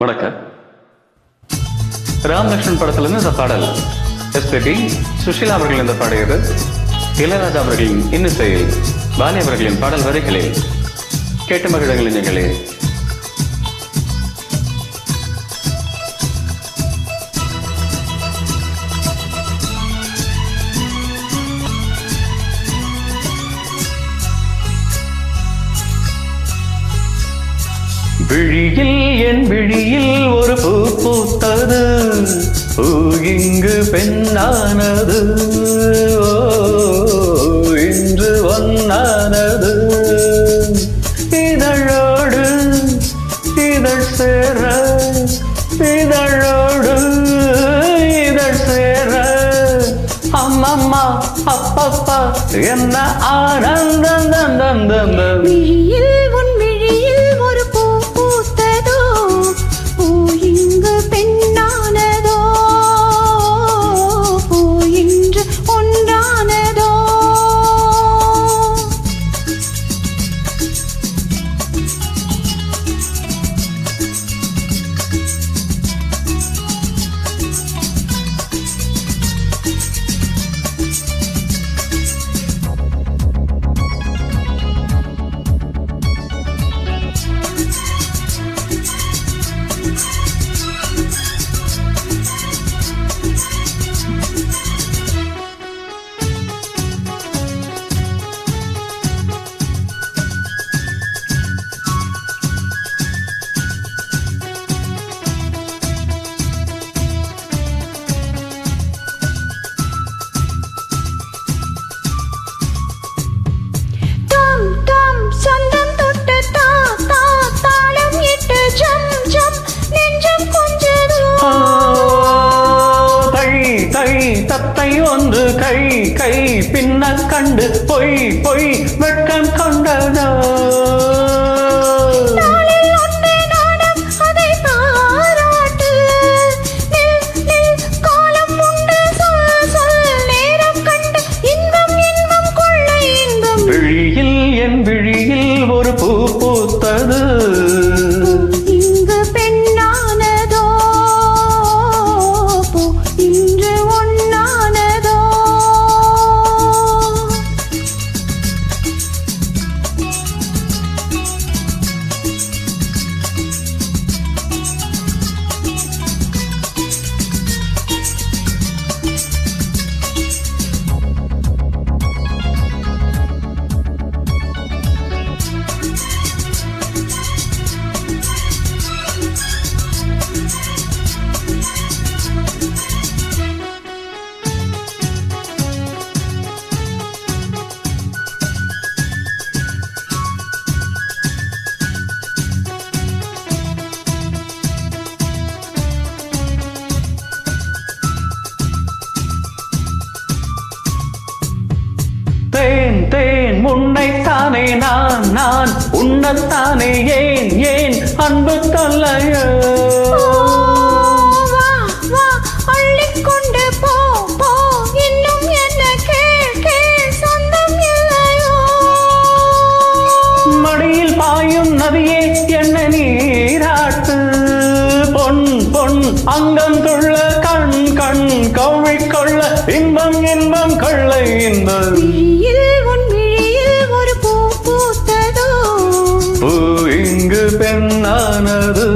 வணக்கம். ராம் லக்ஷ்மண் படத்துல இருந்து இந்த பாடல் எஸ்பிபி சுஷீலா அவர்கள் இந்த பாடியது, இளையராஜா அவர்களின் இன்னிசையில் பாலி அவர்களின் பாடல் வரிகளில் கேட்டு மகிழங்களின் நிகழே. விழியில் என் விழியில் ஒரு பூ பூத்தது, பூ இங்கு பெண்ணானது, இன்று ஒன்னானது. இதழோடு இதழ் சேர, இதழோடு இதழ் சேர, அம்மம்மா அப்பப்பா என்ன ஆனந்தம் தந்தம். விழியில் உன் விழியில் ஒரு பூ பூத்ததோ, பூ இங்கு பெண்ணானதோ, பூ இன்று ஒன்றானதோ. தத்தை ஒன்று கை கை பின்ன கண்டு பொய் பொய் வெட்கம் கொண்டதோ. விழியில் என் விழியில் ஒரு பூ பூத்தது, இங்கு பெண்ணானதோ, பூ இன்று ஒன்னானதோ. தேன் தேன் உன்னைத்தானே நான் நான் உன்னத்தானே ஏன் ஏன் அன்பு தொல்லையோ. வா வா அள்ளிக்கொண்டு போ போ, இன்னும் என்ன கேள் கேள், சொந்தம் இல்லையோ. மடியில் பாயும் நதியே என்ன நீராட்டு, பொன் பொன் அங்கம் துள்ள கண் கண் கவ்விக்கொள்ள இன்பம் இன்பம் கொள்ளை இன்பம். விழியில் உன் விழியில் ஒரு பூ பூத்ததோ, பூ இங்கு பெண்ணானது,